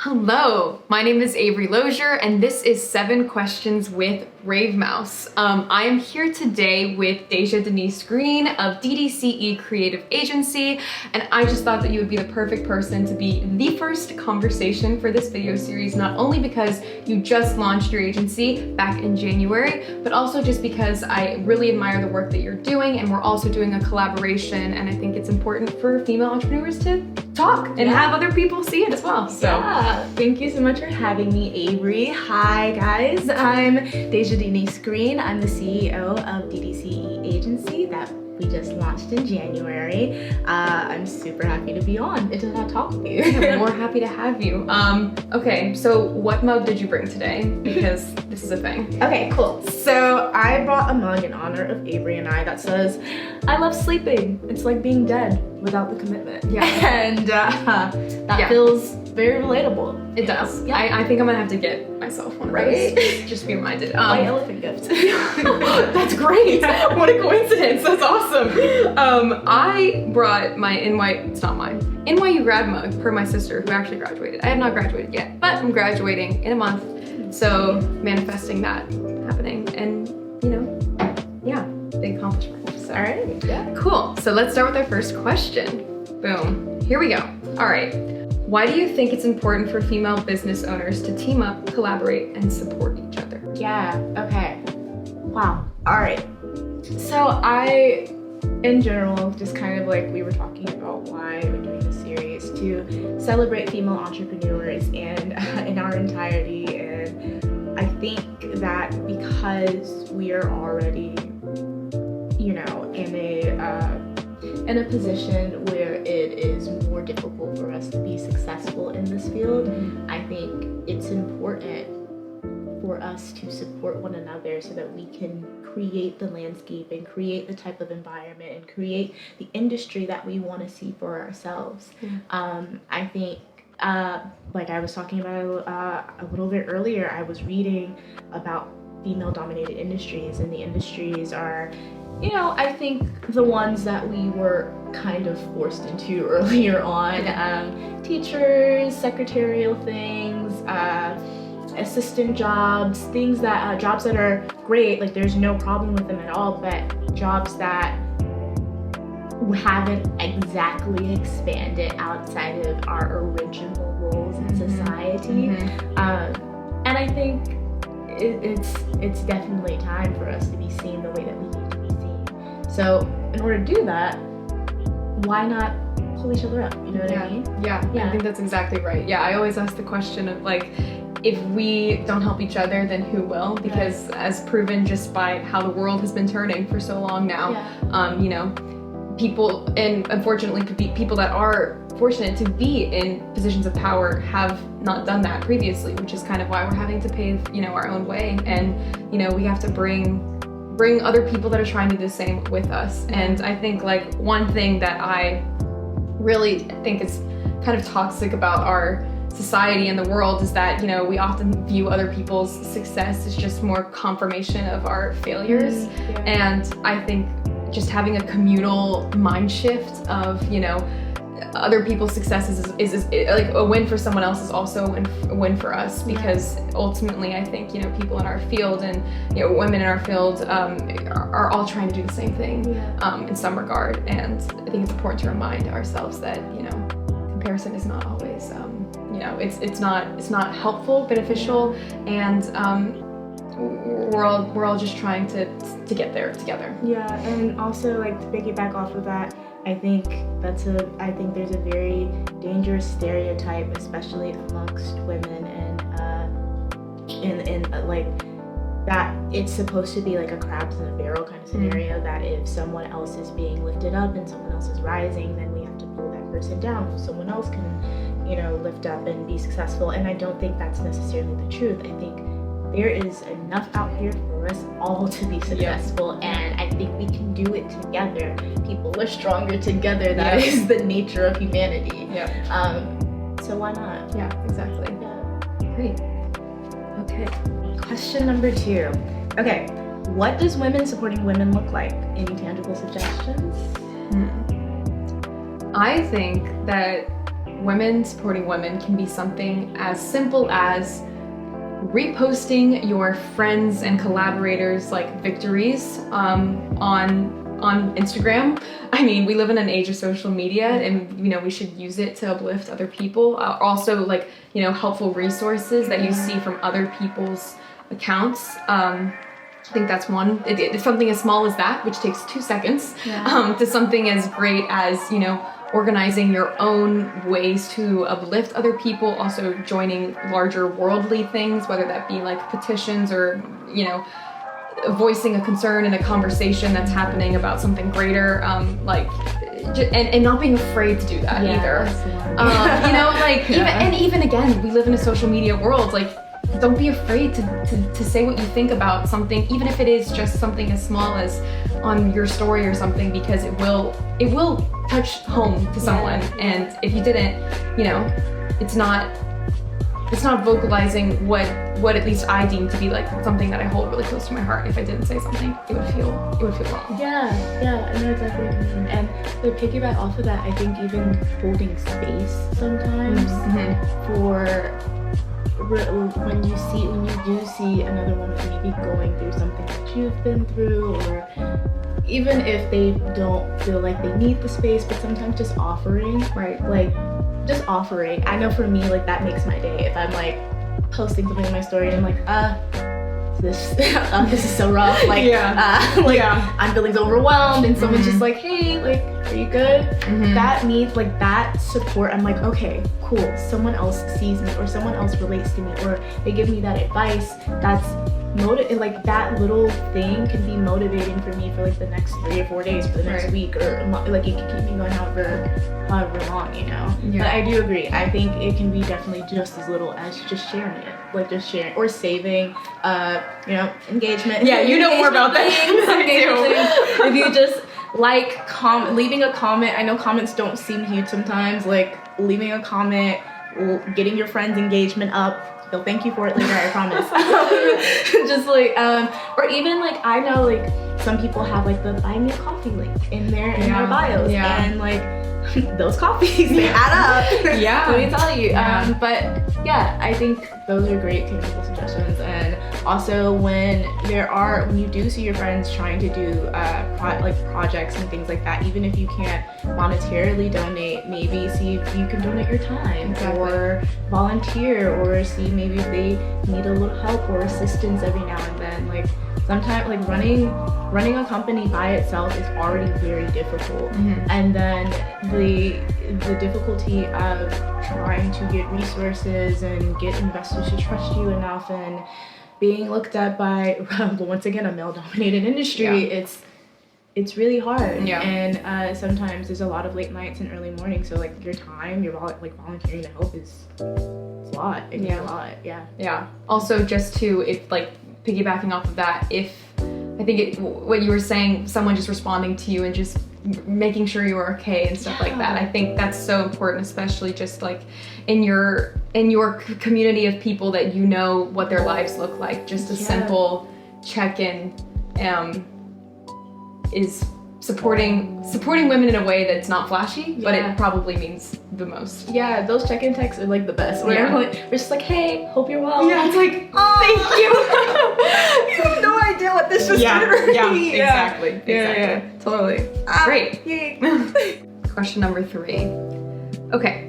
Hello, my name is Avery and this is 7 Questions with BraveMouse. I am here today with Déja Denise Green of DDCE Creative Agency, and I just thought that you would be the perfect person to be the first conversation for this video series, not only because you just launched your agency back in January, but also just because I really admire the work that you're doing, and we're also doing a collaboration, and I think it's important for female entrepreneurs to talk and have other people see it as well. So. Yeah, thank you so much for having me, Avery. Hi guys, I'm Déja Denise Green. I'm the CEO of DDCE Agency that we just launched in January. I'm super happy to be on and to talk with you. I'm more happy to have you. Okay, so what mug did you bring today? Because this is a thing. Okay, cool. So I brought a mug in honor of Avery and I that says, "I love sleeping. It's like being dead without the commitment." Yeah. And that feels very relatable. It does. Yeah. I think I'm gonna have to get myself one of those. Just be reminded. My elephant gift. That's great. What a coincidence. That's awesome. I brought my it's not mine, NYU grad mug per my sister who actually graduated. I have not graduated yet, but I'm graduating in a month. So manifesting that happening, and yeah, big accomplishment. So. All right. Yeah. Cool. So let's start with our first question. Boom. Here we go. All right. Why do you think it's important for female business owners to team up, collaborate, and support each other? Yeah, okay. Wow. All right. So in general, just kind of like we were talking about why we're doing this series, to celebrate female entrepreneurs and in our entirety. And I think that because we are already, in a position where it is more difficult for us to be successful in this field, I think it's important for us to support one another so that we can create the landscape and create the type of environment and create the industry that we want to see for ourselves. I think, like I was talking about a little bit earlier, I was reading about female-dominated industries, and the industries are, I think the ones that we were kind of forced into earlier on, teachers, secretarial things, assistant jobs, things that, jobs that are great, like there's no problem with them at all, but jobs that haven't exactly expanded outside of our original roles in society. And I think it's definitely time for us to be seen the way that we need to be seen. So in order to do that, why not pull each other up? You know what I mean? Yeah, I think that's exactly right. Yeah, I always ask the question of like, if we don't help each other, then who will? Because as proven just by how the world has been turning for so long now, people, and unfortunately people that are fortunate to be in positions of power have not done that previously, which is kind of why we're having to pave, our own way. And, we have to bring other people that are trying to do the same with us. And I think like one thing that I really think is kind of toxic about our society and the world is that, we often view other people's success as just more confirmation of our failures. And I think just having a communal mind shift of, other people's successes is like a win for someone else is also a win for us, because ultimately I think, people in our field and, women in our field are all trying to do the same thing in some regard. And I think it's important to remind ourselves that, comparison is not always, it's not helpful, beneficial, and we're all just trying to get there together. Yeah, and also like to piggyback off of that, I think there's a very dangerous stereotype, especially amongst women, and like that it's supposed to be like a crabs in a barrel kind of scenario, that if someone else is being lifted up and someone else is rising, then we have to pull that person down so someone else can, lift up and be successful. And I don't think that's necessarily the truth. I think there is enough out here for us all to be successful, and I think we can do it together. People are stronger together. That is the nature of humanity. So why not? Yeah, exactly. Great. Okay. Question number 2. Okay, what does women supporting women look like? Any tangible suggestions? I think that women supporting women can be something as simple as reposting your friends and collaborators like victories on Instagram. I mean, we live in an age of social media, and you know, we should use it to uplift other people. Also, like, you know, helpful resources that you see from other people's accounts. I think that's one. It's something as small as that, which takes 2 seconds, to something as great as, you know, organizing your own ways to uplift other people, also joining larger worldly things, whether that be like petitions or, you know, voicing a concern in a conversation that's happening about something greater, and not being afraid to do that either. You know, like, even again, we live in a social media world, like, don't be afraid to say what you think about something, even if it is just something as small as on your story or something, because it will touch home to someone. And if you didn't, you know, it's not vocalizing what at least I deem to be like something that I hold really close to my heart. If I didn't say something, it would feel wrong. Yeah, I know exactly what you mean. And to piggyback off of that, I think even holding space sometimes for when you do see another woman maybe going through something that you've been through, or even if they don't feel like they need the space, but sometimes just offering, like just offering. I know for me, like, that makes my day. If I'm like posting something in my story and I'm like, this is so rough, like, I'm feeling overwhelmed, and someone's just like, hey, like, are you good? That means, like, that support, I'm like, okay, cool, someone else sees me, or someone else relates to me, or they give me that advice. That's like, that little thing can be motivating for me for like the next 3 or 4 days, for the next week, or like, it can keep me going however long, you know. But I do agree, I think it can be definitely just as little as just sharing it, like just sharing or saving you know, engagement. You know more about that. If you just leaving a comment, I know comments don't seem huge sometimes, like leaving a comment, getting your friends' engagement up. They'll thank you for it later, I promise. Just like, or even like, I know like some people have like the buy me a coffee link in their bios, and like those coffees, they add up. Let me tell you. But yeah, I think those are great tangible suggestions. And also when you do see your friends trying to do projects and things like that, even if you can't monetarily donate, maybe see if you can donate your time or volunteer, or see maybe if they need a little help or assistance every now and then. Like, sometimes like running a company by itself is already very difficult, and then the difficulty of trying to get resources and get investors to trust you enough, and being looked at by once again a male-dominated industry, it's really hard. And sometimes there's a lot of late nights and early mornings, so like your time, you're like volunteering to help is a lot. It can be a lot. Also, just to, if like piggybacking off of that, if I think what you were saying, someone just responding to you and just making sure you're okay and stuff like that, I think that's so important, especially just like in your community of people that you know what their lives look like. Just a simple check-in is supporting women in a way that's not flashy, but it probably means the most. Those check-in texts are like the best. We're just like, hey, hope you're well. It's like, oh, thank you. You have no idea what this just did for me. Exactly. Totally. Great. Yay. Question number 3. Okay,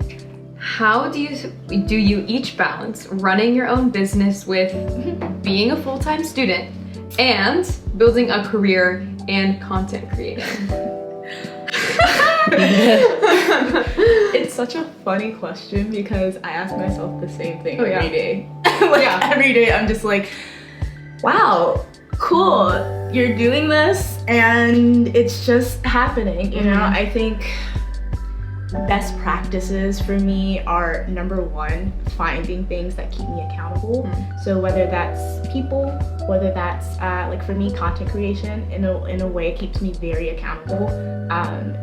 how do you each balance running your own business with being a full-time student and building a career and content creating? It's such a funny question, because I ask myself the same thing every day. Every day I'm just like, wow, cool, you're doing this and it's just happening, you know. I think best practices for me are, number 1, finding things that keep me accountable. So whether that's people, whether that's like for me, content creation in a way keeps me very accountable,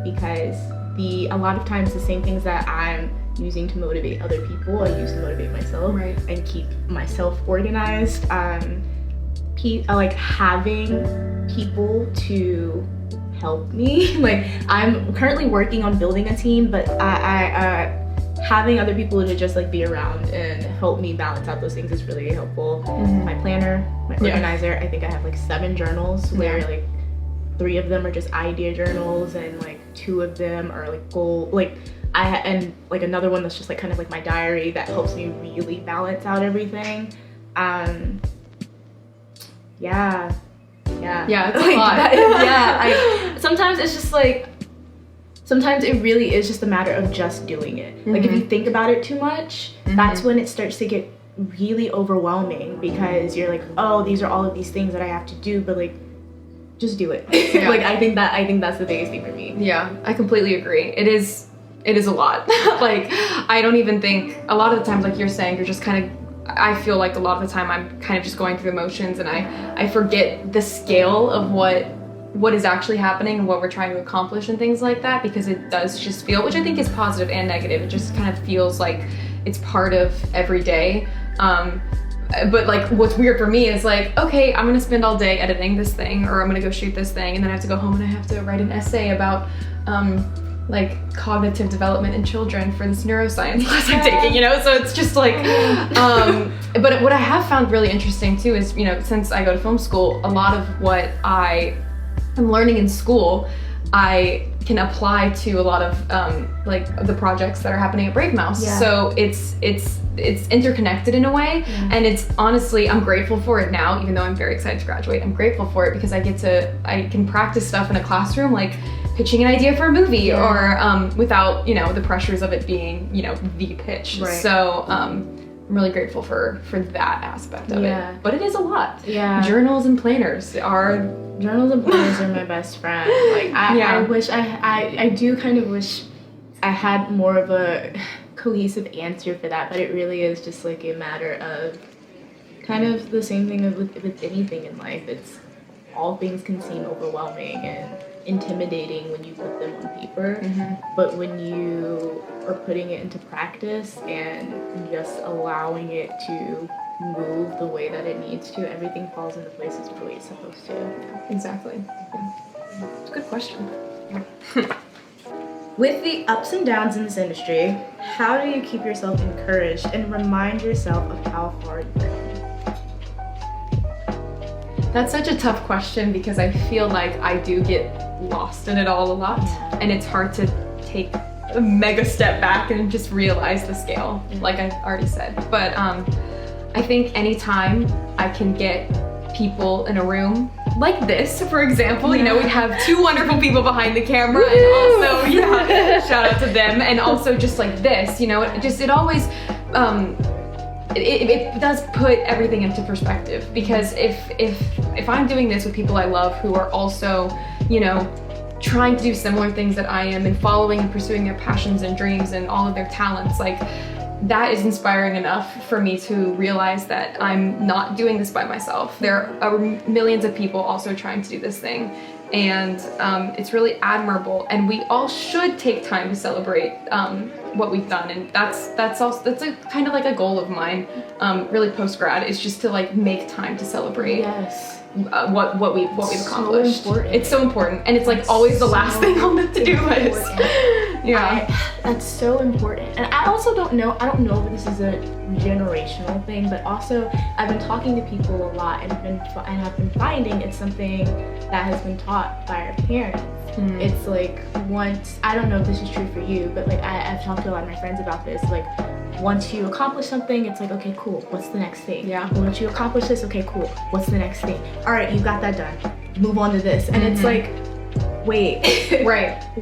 because a lot of times the same things that I'm using to motivate other people, I use to motivate myself and keep myself organized. Like having people to help me. Like, I'm currently working on building a team, but I having other people to just like be around and help me balance out those things is really helpful. My planner, my organizer, I think I have like 7 journals where like 3 of them are just idea journals and like 2 of them are like goal, like and like another one that's just like kind of like my diary that helps me really balance out everything. Yeah, it's a lot. Sometimes it's just like, sometimes it really is just a matter of just doing it. Like if you think about it too much, that's when it starts to get really overwhelming, because you're like, oh, these are all of these things that I have to do, but like, just do it. Like I think that's the biggest thing for me. Yeah, I completely agree. It is a lot. Like I don't even think, a lot of the times, like you're saying, you're just kind of, I feel like a lot of the time I'm kind of just going through the motions, and I forget the scale of what is actually happening and what we're trying to accomplish and things like that, because it does just feel, which I think is positive and negative, it just kind of feels like it's part of every day. But like what's weird for me is like, okay, I'm gonna spend all day editing this thing, or I'm gonna go shoot this thing, and then I have to go home and I have to write an essay about like cognitive development in children for this neuroscience class I'm taking, you know? So it's just like, but what I have found really interesting too is, you know, since I go to film school, a lot of what I am learning in school, I can apply to a lot of like the projects that are happening at BraveMouse. So it's interconnected in a way, and it's honestly, I'm grateful for it now, even though I'm very excited to graduate. I'm grateful for it because I can practice stuff in a classroom, like pitching an idea for a movie, or without, you know, the pressures of it being, you know, the pitch. So I'm really grateful for that aspect of it. But it is a lot. Journals and planners are my best friend. Like I wish I do kind of wish I had more of a cohesive answer for that, but it really is just like a matter of kind of the same thing with anything in life. It's, all things can seem overwhelming and intimidating when you put them on paper, but when you are putting it into practice and just allowing it to move the way that it needs to, everything falls into place as the way it's supposed to. Exactly. It's a good question. With the ups and downs in this industry, how do you keep yourself encouraged and remind yourself of how far you've come? That's such a tough question, because I feel like I do get lost in it all a lot, and it's hard to take a mega step back and just realize the scale, like I already said. But I think anytime I can get people in a room like this, for example, you know, we have 2 wonderful people behind the camera, and also, shout out to them, and also just like this, you know, it always, it does put everything into perspective, because if I'm doing this with people I love who are also, you know, trying to do similar things that I am, and following and pursuing their passions and dreams and all of their talents, like that is inspiring enough for me to realize that I'm not doing this by myself. There are millions of people also trying to do this thing, and it's really admirable, and we all should take time to celebrate what we've done. And that's a kind of like a goal of mine, really post-grad, is just to like make time to celebrate what we've accomplished. It's so important, and it's like always the last thing on the to-do list. That's so important. And I also don't know if this is a generational thing, but also I've been talking to people a lot, and I've been finding it's something that has been taught by our parents. It's like, once, I don't know if this is true for you, but like I've talked to a lot of my friends about this, like once you accomplish something, it's like, okay, cool, what's the next thing? Once you accomplish this, okay, cool, what's the next thing? All right, you got that done, move on to this. And it's like, wait,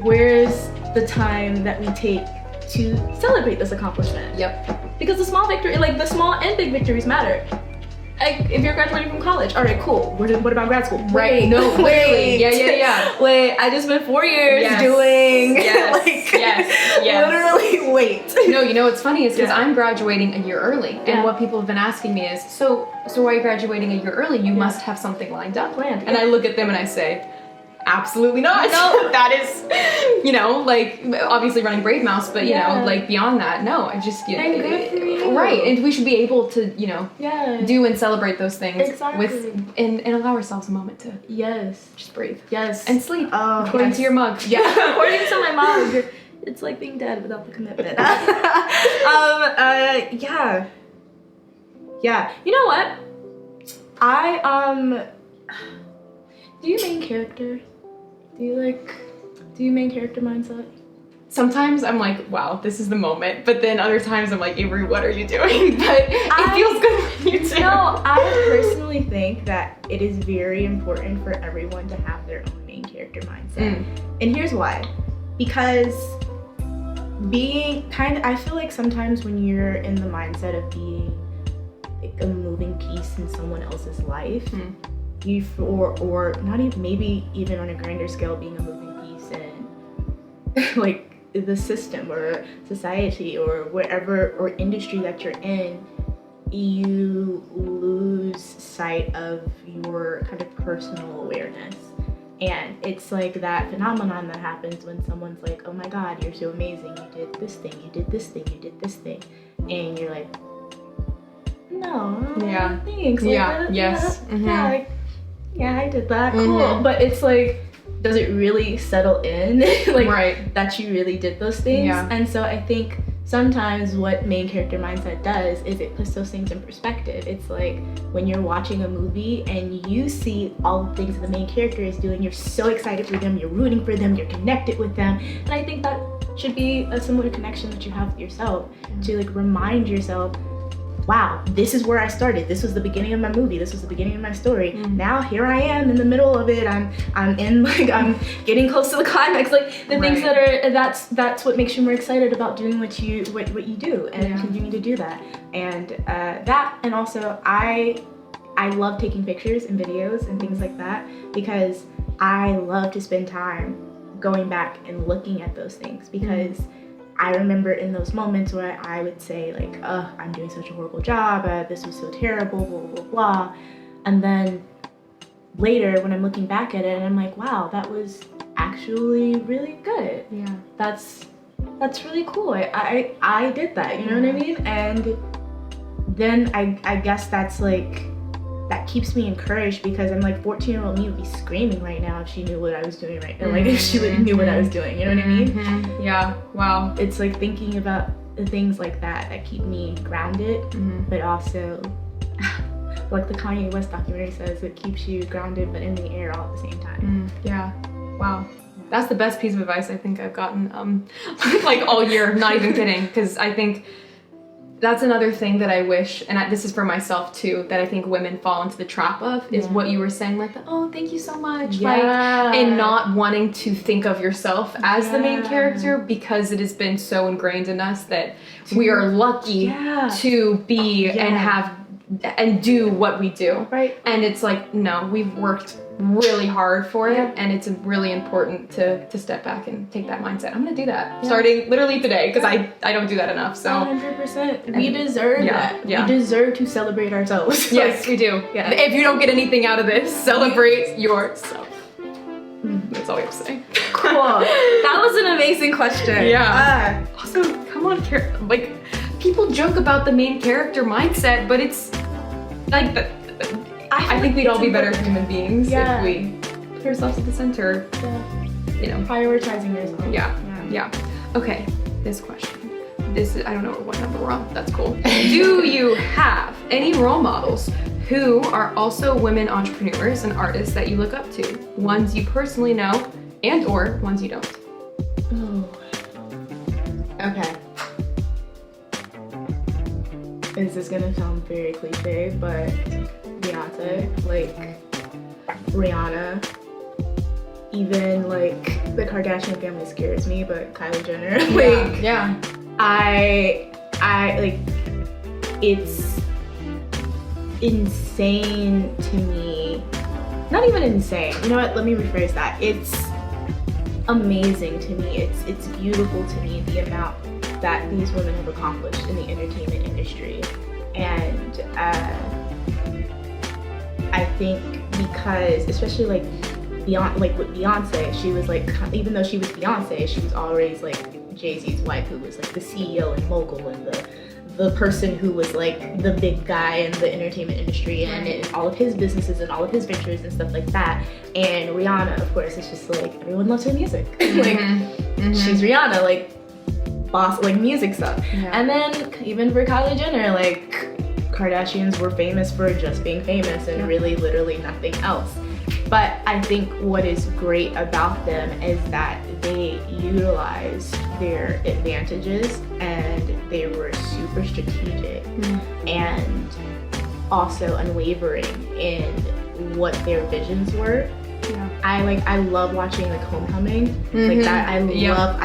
where's the time that we take to celebrate this accomplishment? Because the small victory, like the small and big victories matter. Like, if you're graduating from college, all right, cool. What about grad school? Wait, Wait, I just spent 4 years doing. Literally, wait. No, you know what's funny is because I'm graduating a year early, and what people have been asking me is, so why are you graduating a year early? You must have something lined up, planned. And I look at them and I say, absolutely not. No, that is, you know, like obviously running BraveMouse, but you know, like beyond that, no. I just, you know, right, and we should be able to, you know, do and celebrate those things with and allow ourselves a moment to just breathe, and sleep. According to your mug, according to my mug, it's like being dead without the commitment. Yeah. You know what? Do you main character? Do you main character mindset? Sometimes I'm like, wow, this is the moment. But then other times I'm like, Avery, what are you doing? But it feels good when you do. No, I personally think that it is very important for everyone to have their own main character mindset. And here's why. Because I feel like sometimes when you're in the mindset of being like a moving piece in someone else's life, or not even, maybe even on a grander scale, being a moving piece in like the system or society or wherever or industry that you're in, you lose sight of your kind of personal awareness. And it's like that phenomenon that happens when someone's like, oh my God, you're so amazing, you did this thing, you did this thing, you did this thing, and you're like, no, thanks. Like, yeah, I did that, cool. But it's like, does it really settle in like that you really did those things? And so I think sometimes what main character mindset does is it puts those things in perspective. It's like when you're watching a movie and you see all the things that the main character is doing, you're so excited for them, you're rooting for them, you're connected with them. And I think that should be a similar connection that you have with yourself, to like remind yourself, wow, this is where I started. This was the beginning of my movie. This was the beginning of my story. Now here I am in the middle of it. I'm getting close to the climax. Like the things that are, that's what makes you more excited about doing what you do and continue to do that. And that, and also I love taking pictures and videos and things like that, because I love to spend time going back and looking at those things, because I remember in those moments where I would say like, I'm doing such a horrible job, this was so terrible, blah, blah, blah. And then later when I'm looking back at it and I'm like, wow, that was actually really good. Yeah. That's really cool. I did that, you know what I mean? And then I guess that's like, that keeps me encouraged, because I'm like, 14-year-old me would be screaming right now if she knew what I was doing right now. Like if she knew what I was doing, you know what I mean? Yeah, wow. It's like thinking about the things like that keep me grounded, but also, like the Kanye West documentary says, it keeps you grounded but in the air all at the same time. Yeah, wow. That's the best piece of advice I think I've gotten like all year, not even kidding, because I think that's another thing that I wish, and this is for myself too, that I think women fall into the trap of, is what you were saying, like, oh, thank you so much, like, and not wanting to think of yourself as the main character, because it has been so ingrained in us that we are lucky to be and have and do what we do. Right. And it's like, no, we've worked really hard for it, and it's really important to step back and take that mindset. I'm gonna do that starting literally today, because I don't do that enough. So 100%. We deserve that. We deserve to celebrate ourselves. Yes, we do. Yeah. If you don't get anything out of this, celebrate yourself. That's all we have to say. Cool. That was an amazing question. Yeah. Also, come on, like, people joke about the main character mindset, but it's like, I think we'd all be better human beings if we put ourselves at the center. You know, prioritizing yourself. Yeah. Okay, this question. This is, I don't know what number we're on. That's cool. Do you have any role models who are also women entrepreneurs and artists that you look up to? Ones you personally know and or ones you don't? Oh. Okay. This is gonna sound very cliche, but Beyonce, like Rihanna, even like the Kardashian family scares me, but Kylie Jenner, I like, it's insane to me. Not even insane. You know what? Let me rephrase that. It's amazing to me. It's beautiful to me, the amount that these women have accomplished in the entertainment industry. And I think because, especially like with Beyonce, she was like, even though she was Beyonce, she was always like Jay-Z's wife, who was like the CEO and mogul and the person who was like the big guy in the entertainment industry and in all of his businesses and all of his ventures and stuff like that. And Rihanna, of course, it's just like everyone loves her music. Like she's Rihanna, like boss, like music stuff. And then even for Kylie Jenner, like Kardashians were famous for just being famous and really literally nothing else. But I think what is great about them is that they utilized their advantages and they were super strategic and also unwavering in what their visions were. I love watching like Homecoming, like that. I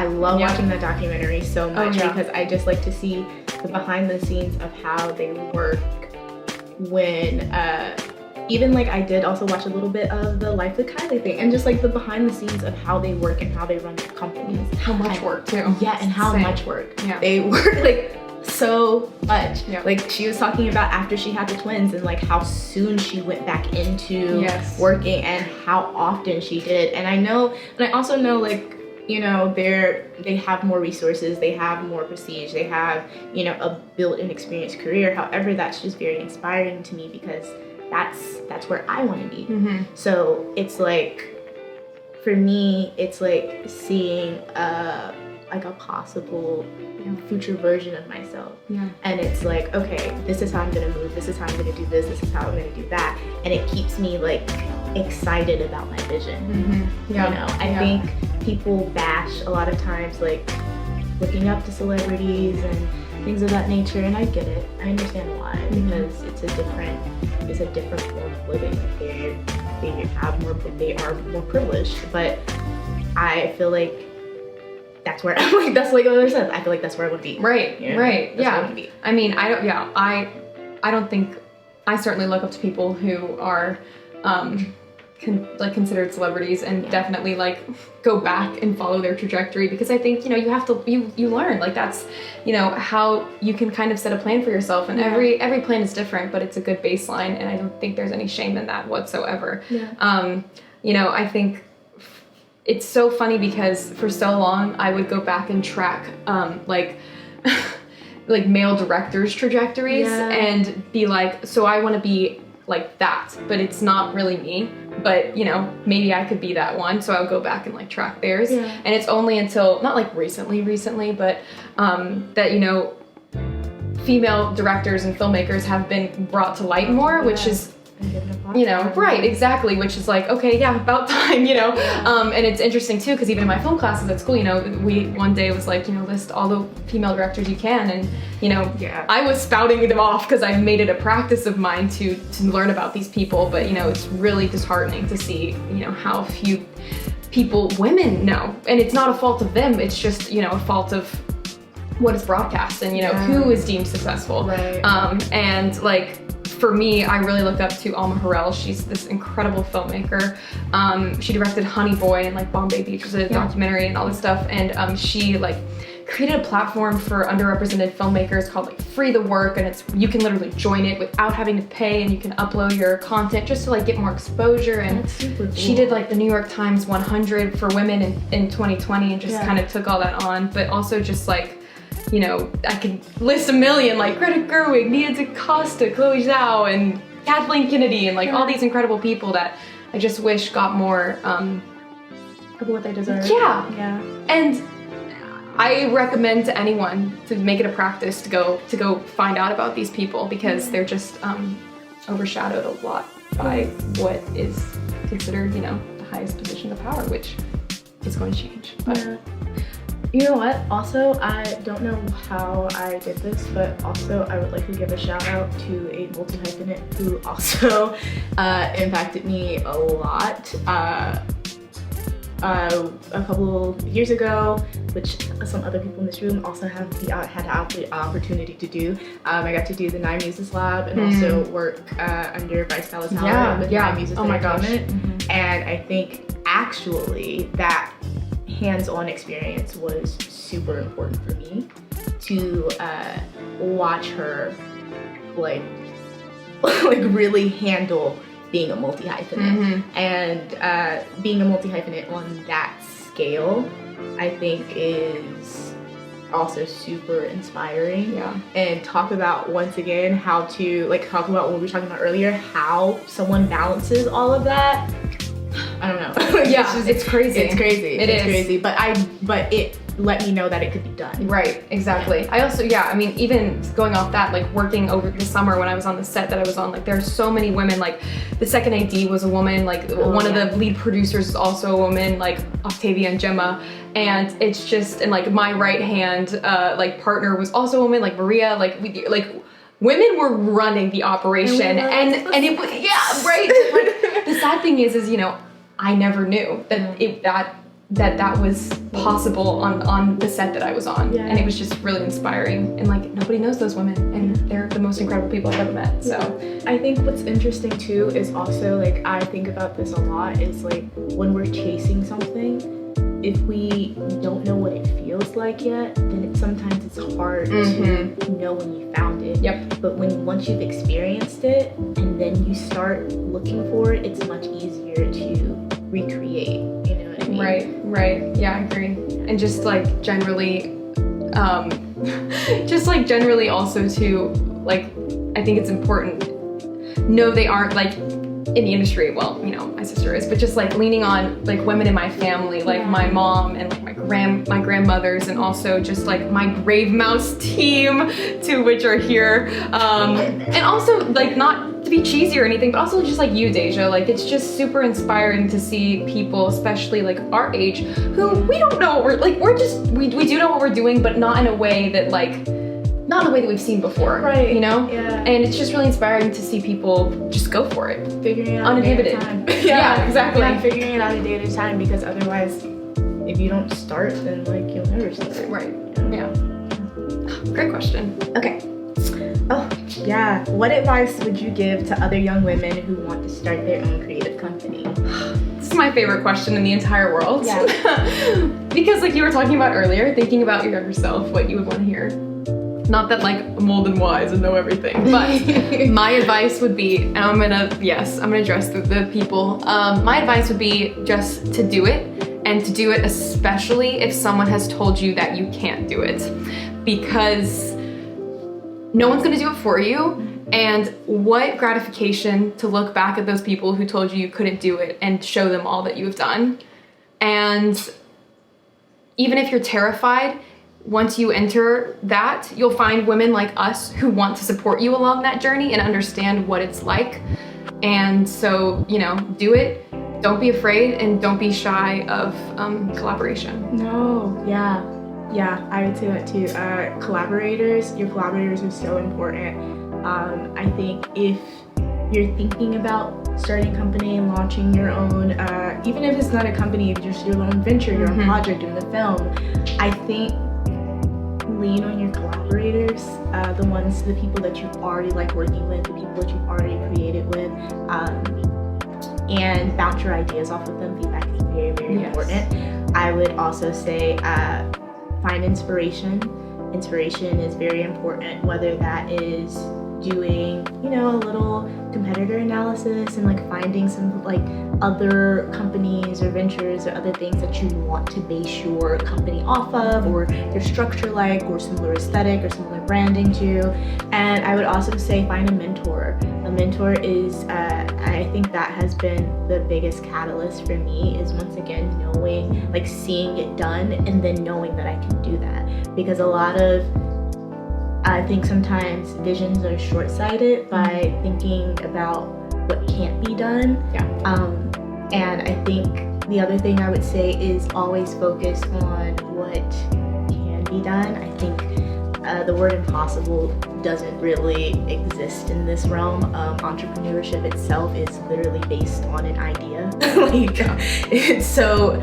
love watching that documentary so much because I just like to see the behind the scenes of how they work when even like I did also watch a little bit of the Life with Kylie thing and just like the behind the scenes of how they work and how they run their companies. How much work too. Yeah, and how much work. They work like so much. Like she was talking about after she had the twins and like how soon she went back into working and how often she did. And I know, and I also know like, you know, they have more resources, they have more prestige, they have, you know, a built and experienced career. However, that's just very inspiring to me because that's where I want to be. So it's like, for me, it's like seeing like a possible future version of myself. And it's like, okay, this is how I'm gonna move, this is how I'm gonna do this is how I'm gonna do that. And it keeps me like excited about my vision. You know, I think people bash a lot of times like looking up to celebrities and things of that nature, and I get it. I understand why, because it's a different form of living. They are more privileged, but I feel like that's where I'm like, that's like what I said. I feel like that's where I would be. Right. You know? Right. That's where I would be. I mean, I don't think, I certainly look up to people who are considered celebrities and definitely like go back and follow their trajectory, because I think, you know, you have to, you learn, like that's, you know, how you can kind of set a plan for yourself, and every plan is different, but it's a good baseline, and I don't think there's any shame in that whatsoever. You know, I think it's so funny because for so long I would go back and track like like male directors' trajectories and be like, so I want to be like that, but it's not really me, but you know, maybe I could be that one, so I would go back and like track theirs. And it's only until, not like recently, but that, you know, female directors and filmmakers have been brought to light more, which is, you know, right, exactly, which is like, okay, yeah, about time, you know. And it's interesting too, because even in my film classes at school, you know, we one day was like, you know, list all the female directors you can, and you know, I was spouting them off because I made it a practice of mine to learn about these people, but you know, it's really disheartening to see, you know, how few people, women know, and it's not a fault of them, it's just, you know, a fault of what is broadcast and, you know, who is deemed successful. And like, for me, I really look up to Alma Harrell. She's this incredible filmmaker. She directed Honey Boy and like Bombay Beach, was a documentary and all this stuff. And she like created a platform for underrepresented filmmakers called like Free the Work, and it's, you can literally join it without having to pay, and you can upload your content just to like get more exposure. And that's super cool. She did like the New York Times 100 for women in 2020 and just kind of took all that on, but also just like, you know, I could list a million, like Greta Gerwig, Nia DaCosta, Chloe Zhao, and Kathleen Kennedy, and like all these incredible people that I just wish got more of what they deserve. And I recommend to anyone to make it a practice to go find out about these people, because they're just overshadowed a lot by what is considered, you know, the highest position of power, which is going to change. But you know what? Also, I don't know how I did this, but also I would like to give a shout out to a multi-hyphenate who also impacted me a lot. A couple years ago, which some other people in this room also had the opportunity to do. I got to do the Nine Muses Lab and also work under Bryce Dallas Howard with Nine Muses Entertainment. And I think actually that hands-on experience was super important for me to watch her like really handle being a multi-hyphenate. And being a multi-hyphenate on that scale, I think is also super inspiring. Yeah. And talk about, once again, how to, like, talk about what we were talking about earlier, how someone balances all of that. I don't know. Yeah, it's crazy. It's crazy. It is crazy. But it let me know that it could be done. Right, exactly. Yeah. I also, I mean, even going off that, like working over the summer when I was on the set that I was on, like there's so many women, like the second AD was a woman, like one of the lead producers is also a woman, like Octavia and Gemma. And it's just, and like my right hand, like partner was also a woman, like Maria, women were running the operation, and it was, right. Like, the sad thing is, I never knew that was possible on the set that I was on, and it was just really inspiring. And like nobody knows those women, and they're the most incredible people I've ever met. So I think what's interesting too is also, like, I think about this a lot, is like when we're chasing something, if we don't know what it feels like yet, then sometimes it's hard to know when you found it. Yep. But once you've experienced it and then you start looking for it, it's much easier to recreate. You know what I mean? Right. Yeah, I agree. And just like generally, also to, like, I think it's important. No, they aren't like in the industry, well, my sister is, but just like leaning on like women in my family, like my mom and like my grandmothers, and also just like my BraveMouse team, two which are here, and also like not to be cheesy or anything, but also just like you, Déja, like it's just super inspiring to see people, especially like our age, who we don't know, we do know what we're doing, but not in a way that we've seen before, right? Yeah. And it's just really inspiring to see people just go for it, figuring it out uninhibited. A day at a time. Yeah, exactly. Yeah, figuring it out a day at a time, because otherwise, if you don't start, then like you'll never start. Right. Yeah. Great question. Okay. Oh yeah. What advice would you give to other young women who want to start their own creative company? This is my favorite question in the entire world. Yeah. Because like you were talking about earlier, thinking about your younger self, what you would want to hear. Not that like I'm old and wise and know everything, but my advice would be, and I'm gonna address the people. My advice would be just to do it, and to do it especially if someone has told you that you can't do it, because no one's gonna do it for you. And what gratification to look back at those people who told you couldn't do it and show them all that you have done. And even if you're terrified, once you enter that, you'll find women like us who want to support you along that journey and understand what it's like. And so, do it. Don't be afraid, and don't be shy of collaboration. No, yeah, I would say that too. Your collaborators are so important. I think if you're thinking about starting a company and launching your own, even if it's not a company, if it's just your own venture, your own project, doing the film, I think lean on your collaborators, the people that you already like working with, the people that you've already created with, and bounce your ideas off of them. Feedback is very, very important. I would also say find inspiration. Inspiration is very important, whether that is doing, a little competitor analysis and like finding some like other companies or ventures or other things that you want to base your company off of, or your structure like, or similar aesthetic or similar branding to. And I would also say find a mentor. A mentor is, I think that has been the biggest catalyst for me, is once again knowing, like seeing it done and then knowing that I can do that. Because I think sometimes visions are short-sighted by thinking about what can't be done. And I think the other thing I would say is always focus on what can be done. I think the word impossible doesn't really exist in this realm. Entrepreneurship itself is literally based on an idea. So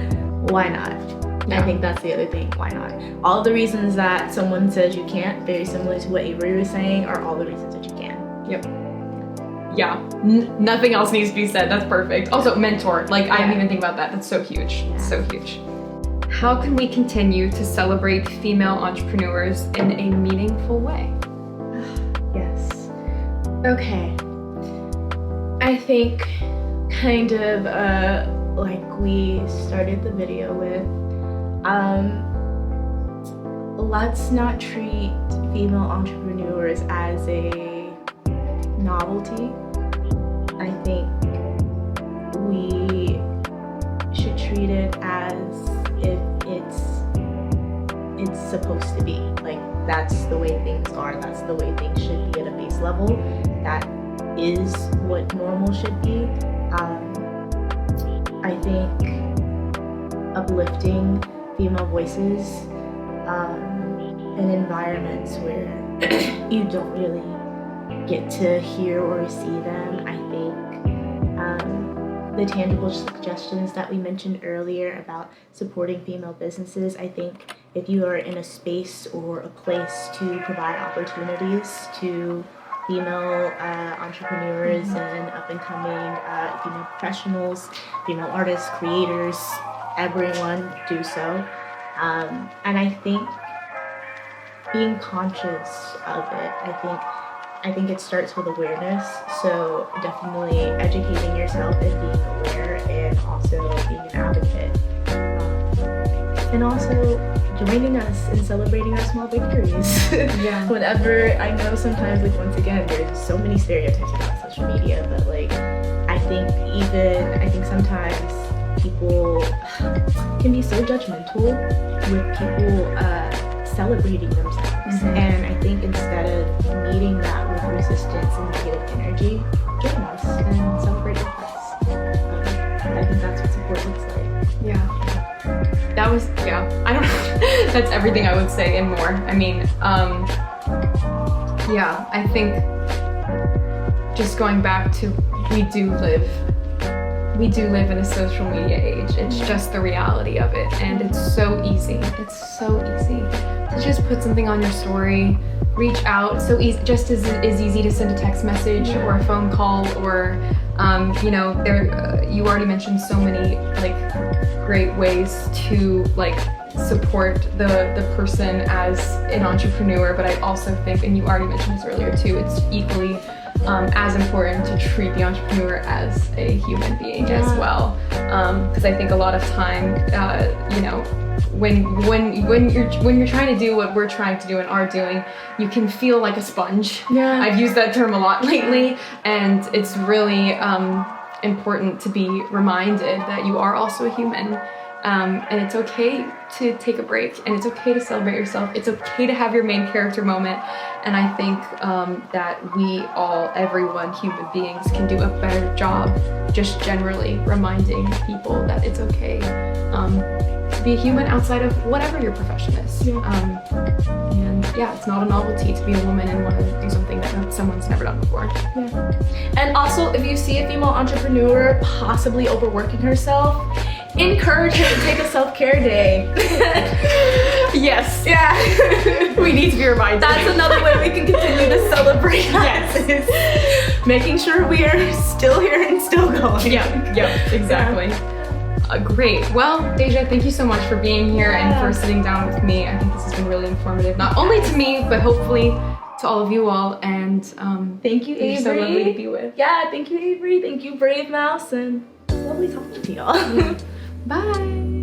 why not? I think that's the other thing. Why not? All the reasons that someone says you can't, very similar to what Avery was saying, are all the reasons that you can. Yep. Yeah. Nothing else needs to be said. That's perfect. Also, mentor. I didn't even think about that. That's so huge. Yeah. So huge. How can we continue to celebrate female entrepreneurs in a meaningful way? Yes. Okay. I think kind of like we started the video with, let's not treat female entrepreneurs as a novelty. I think we should treat it as if it's supposed to be. Like, that's the way things are, that's the way things should be at a base level. That is what normal should be. I think uplifting female voices in environments where you don't really get to hear or see them. I think the tangible suggestions that we mentioned earlier about supporting female businesses, I think if you are in a space or a place to provide opportunities to female entrepreneurs and up-and-coming female professionals, female artists, creators, everyone, do so. And I think being conscious of it, I think it starts with awareness. So definitely educating yourself and being aware, and also being an advocate. And also joining us in celebrating our small victories. Yeah. Whenever, I know sometimes, like, once again, there's so many stereotypes about social media, but like, I think sometimes people can be so judgmental with people celebrating themselves. And I think instead of meeting that with resistance and negative energy, join us and celebrate with us. I think that's what support looks like. Yeah. That was, I don't know. That's everything I would say and more. I mean, yeah, I think just going back to, we do live in a social media age. It's just the reality of it. And it's so easy. It's so easy to just put something on your story, reach out. So easy, just as easy to send a text message or a phone call, or, you know, you already mentioned so many like great ways to like support the person as an entrepreneur. But I also think, and you already mentioned this earlier too, it's equally as important to treat the entrepreneur as a human being as well. Because I think a lot of time, you know, when you're trying to do what we're trying to do and are doing, you can feel like a sponge. Yeah. I've used that term a lot lately, and it's really important to be reminded that you are also a human. And it's okay to take a break, and it's okay to celebrate yourself. It's okay to have your main character moment. And I think that everyone, human beings, can do a better job just generally reminding people that it's okay to be a human outside of whatever your profession is. And yeah, it's not a novelty to be a woman and want to do something that someone's never done before. And also, if you see a female entrepreneur possibly overworking herself, encourage her to take a self-care day. Yes. Yeah. We need to be reminded. That's another way we can continue to celebrate. Yes. Making sure we are still here and still going. Yeah, exactly. Great. Well, Déja, thank you so much for being here and for sitting down with me. I think this has been really informative, not only to me, but hopefully to all of you all. And thank you, Avery. You're so lovely to be with. Yeah, thank you, Avery. Thank you, BraveMouse, and lovely talking to y'all. Bye.